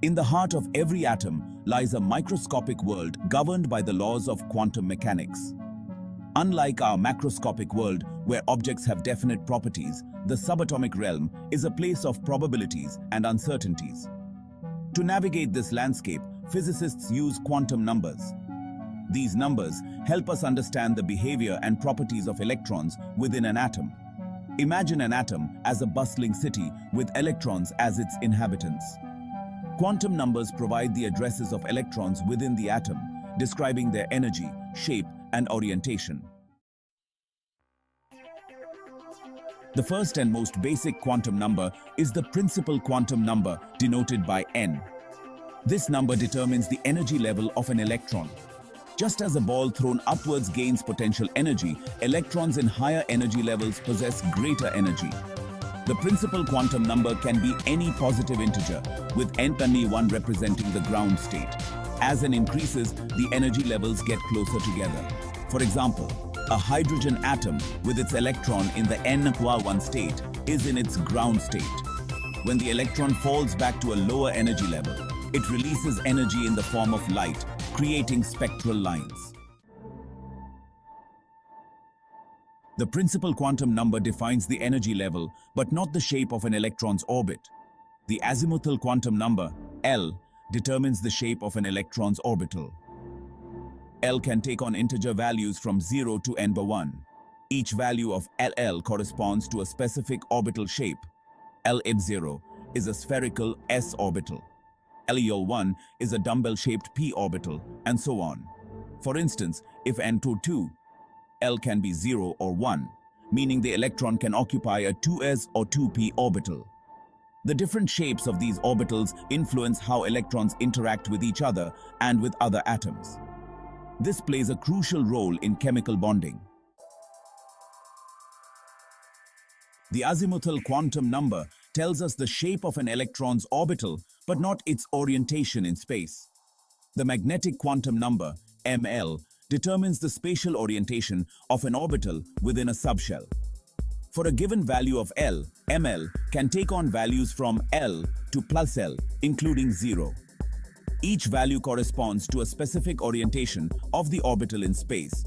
In the heart of every atom lies a microscopic world governed by the laws of quantum mechanics. Unlike our macroscopic world, where objects have definite properties, the subatomic realm is a place of probabilities and uncertainties. To navigate this landscape, physicists use quantum numbers. These numbers help us understand the behavior and properties of electrons within an atom. Imagine an atom as a bustling city with electrons as its inhabitants. Quantum numbers provide the addresses of electrons within the atom, describing their energy, shape, and orientation. The first and most basic quantum number is the principal quantum number, denoted by n. This number determines the energy level of an electron. Just as a ball thrown upwards gains potential energy, electrons in higher energy levels possess greater energy. The principal quantum number can be any positive integer, with n(1) representing the ground state. As n increases, the energy levels get closer together. For example, a hydrogen atom with its electron in the n(1) state is in its ground state. When the electron falls back to a lower energy level, it releases energy in the form of light, creating spectral lines. The principal quantum number defines the energy level, but not the shape of an electron's orbit. The azimuthal quantum number, L, determines the shape of an electron's orbital. L can take on integer values from 0 to n(1). Each value of LL corresponds to a specific orbital shape. L(0) is a spherical s orbital. LEL1 is a dumbbell-shaped p orbital, and so on. For instance, if n(2), L can be 0 or 1, meaning the electron can occupy a 2s or 2p orbital. The different shapes of these orbitals influence how electrons interact with each other and with other atoms. This plays a crucial role in chemical bonding. The azimuthal quantum number tells us the shape of an electron's orbital, but not its orientation in space. The magnetic quantum number, ML, determines the spatial orientation of an orbital within a subshell. For a given value of L, ML can take on values from L to plus L, including 0. Each value corresponds to a specific orientation of the orbital in space.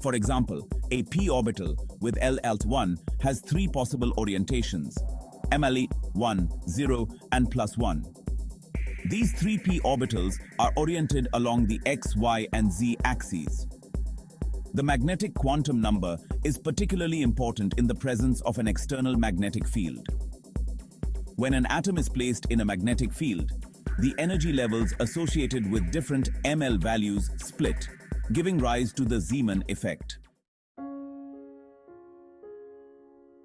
For example, a p orbital with L(1) has 3 possible orientations: MLE, 1, 0, and plus 1. These 3p orbitals are oriented along the x, y, and z axes. The magnetic quantum number is particularly important in the presence of an external magnetic field. When an atom is placed in a magnetic field, the energy levels associated with different ML values split, giving rise to the Zeeman effect.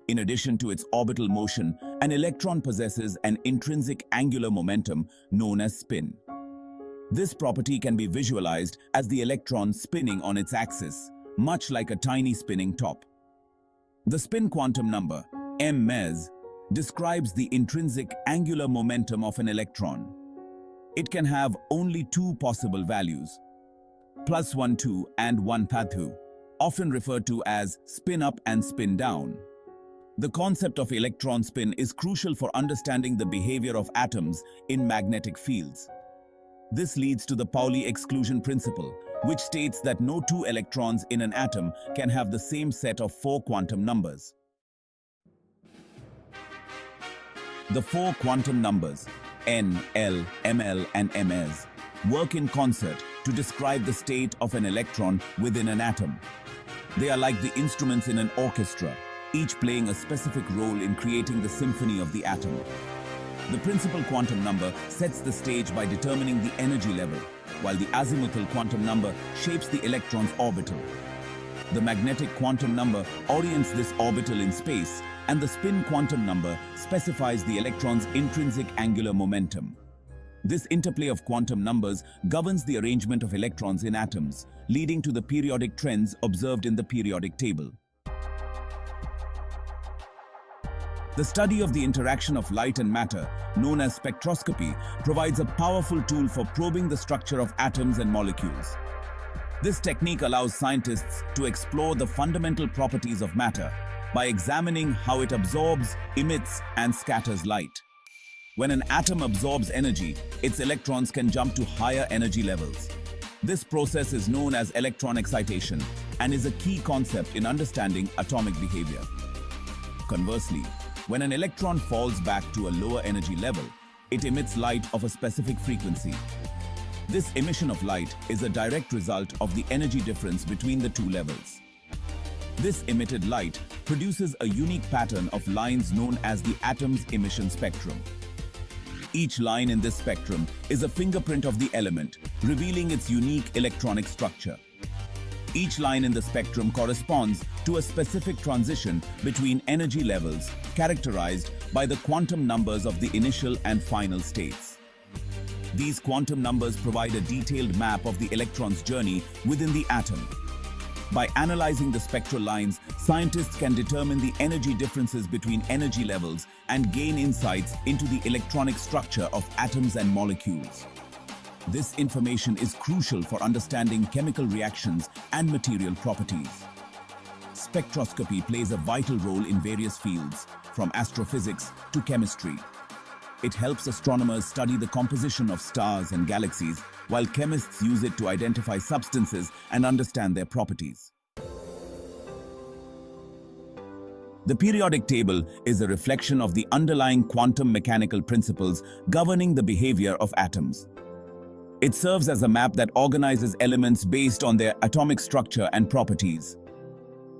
In addition to its orbital motion, an electron possesses an intrinsic angular momentum known as spin. This property can be visualized as the electron spinning on its axis, much like a tiny spinning top. The spin quantum number, m_mes, describes the intrinsic angular momentum of an electron. It can have only 2 possible values, +1,2 and 1,2, often referred to as spin up and spin down. The concept of electron spin is crucial for understanding the behavior of atoms in magnetic fields. This leads to the Pauli exclusion principle, which states that no 2 electrons in an atom can have the same set of 4 quantum numbers. The 4 quantum numbers, N, L, ML, and Ms, work in concert to describe the state of an electron within an atom. They are like the instruments in an orchestra, each playing a specific role in creating the symphony of the atom. The principal quantum number sets the stage by determining the energy level, while the azimuthal quantum number shapes the electron's orbital. The magnetic quantum number orients this orbital in space, and the spin quantum number specifies the electron's intrinsic angular momentum. This interplay of quantum numbers governs the arrangement of electrons in atoms, leading to the periodic trends observed in the periodic table. The study of the interaction of light and matter, known as spectroscopy, provides a powerful tool for probing the structure of atoms and molecules. This technique allows scientists to explore the fundamental properties of matter by examining how it absorbs, emits, and scatters light. When an atom absorbs energy, its electrons can jump to higher energy levels. This process is known as electron excitation and is a key concept in understanding atomic behavior. Conversely, when an electron falls back to a lower energy level, it emits light of a specific frequency. This emission of light is a direct result of the energy difference between the two levels. This emitted light produces a unique pattern of lines known as the atom's emission spectrum. Each line in this spectrum is a fingerprint of the element, revealing its unique electronic structure. Each line in the spectrum corresponds to a specific transition between energy levels, characterized by the quantum numbers of the initial and final states. These quantum numbers provide a detailed map of the electron's journey within the atom. By analyzing the spectral lines, scientists can determine the energy differences between energy levels and gain insights into the electronic structure of atoms and molecules. This information is crucial for understanding chemical reactions and material properties. Spectroscopy plays a vital role in various fields, from astrophysics to chemistry. It helps astronomers study the composition of stars and galaxies, while chemists use it to identify substances and understand their properties. The periodic table is a reflection of the underlying quantum mechanical principles governing the behavior of atoms. It serves as a map that organizes elements based on their atomic structure and properties.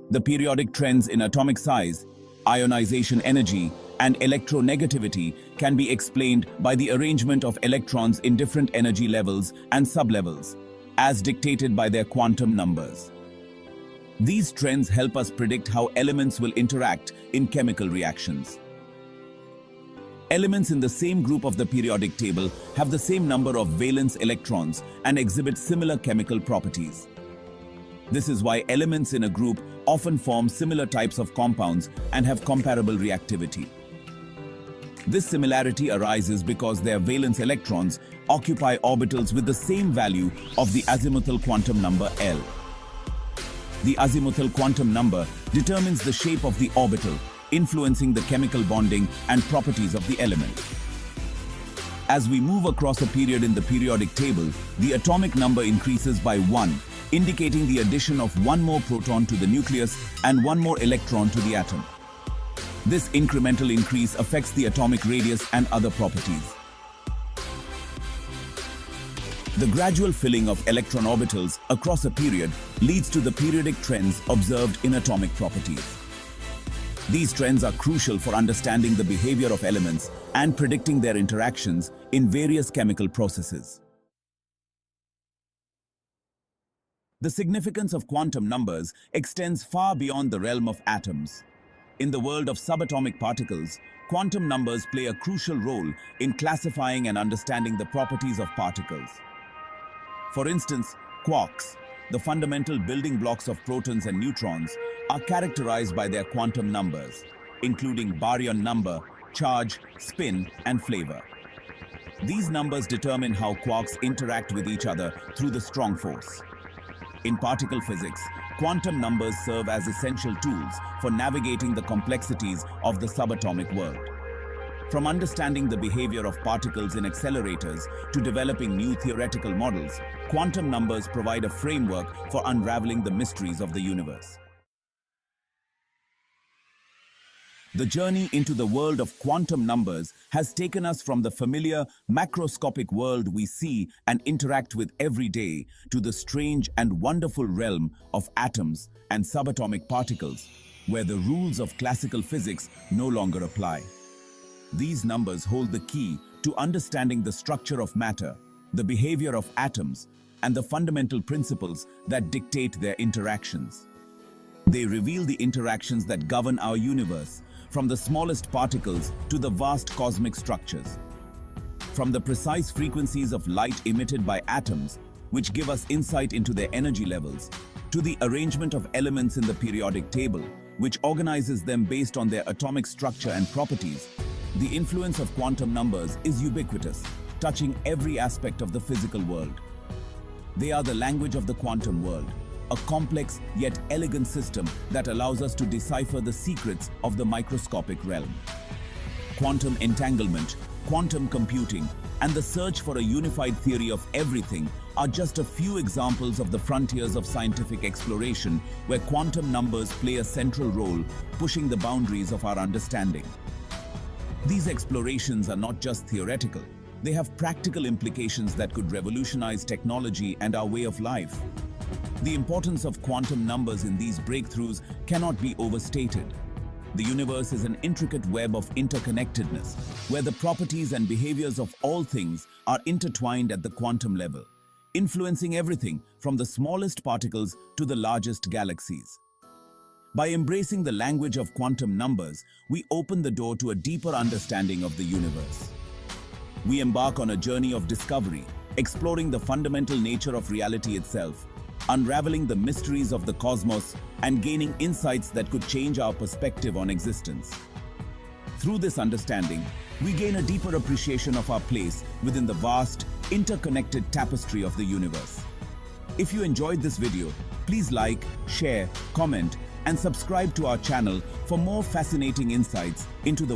The periodic trends in atomic size, ionization energy, and electronegativity can be explained by the arrangement of electrons in different energy levels and sublevels, as dictated by their quantum numbers. These trends help us predict how elements will interact in chemical reactions. Elements in the same group of the periodic table have the same number of valence electrons and exhibit similar chemical properties. This is why elements in a group often form similar types of compounds and have comparable reactivity. This similarity arises because their valence electrons occupy orbitals with the same value of the azimuthal quantum number L. The azimuthal quantum number determines the shape of the orbital, influencing the chemical bonding and properties of the element. As we move across a period in the periodic table, the atomic number increases by 1, indicating the addition of one more proton to the nucleus and one more electron to the atom. This incremental increase affects the atomic radius and other properties. The gradual filling of electron orbitals across a period leads to the periodic trends observed in atomic properties. These trends are crucial for understanding the behavior of elements and predicting their interactions in various chemical processes. The significance of quantum numbers extends far beyond the realm of atoms. In the world of subatomic particles, quantum numbers play a crucial role in classifying and understanding the properties of particles. For instance, quarks, the fundamental building blocks of protons and neutrons, are characterized by their quantum numbers, including baryon number, charge, spin, and flavor. These numbers determine how quarks interact with each other through the strong force. In particle physics, quantum numbers serve as essential tools for navigating the complexities of the subatomic world. From understanding the behavior of particles in accelerators to developing new theoretical models, quantum numbers provide a framework for unraveling the mysteries of the universe. The journey into the world of quantum numbers has taken us from the familiar macroscopic world we see and interact with every day to the strange and wonderful realm of atoms and subatomic particles, where the rules of classical physics no longer apply. These numbers hold the key to understanding the structure of matter, the behavior of atoms, and the fundamental principles that dictate their interactions. They reveal the interactions that govern our universe, from the smallest particles to the vast cosmic structures. From the precise frequencies of light emitted by atoms, which give us insight into their energy levels, to the arrangement of elements in the periodic table, which organizes them based on their atomic structure and properties, the influence of quantum numbers is ubiquitous, touching every aspect of the physical world. They are the language of the quantum world, a complex yet elegant system that allows us to decipher the secrets of the microscopic realm. Quantum entanglement, quantum computing, and the search for a unified theory of everything are just a few examples of the frontiers of scientific exploration where quantum numbers play a central role, pushing the boundaries of our understanding. These explorations are not just theoretical, they have practical implications that could revolutionize technology and our way of life. The importance of quantum numbers in these breakthroughs cannot be overstated. The universe is an intricate web of interconnectedness, where the properties and behaviors of all things are intertwined at the quantum level, influencing everything from the smallest particles to the largest galaxies. By embracing the language of quantum numbers, we open the door to a deeper understanding of the universe. We embark on a journey of discovery, exploring the fundamental nature of reality itself, unraveling the mysteries of the cosmos, and gaining insights that could change our perspective on existence. Through this understanding, we gain a deeper appreciation of our place within the vast, interconnected tapestry of the universe. If you enjoyed this video, please like, share, comment, and subscribe to our channel for more fascinating insights into the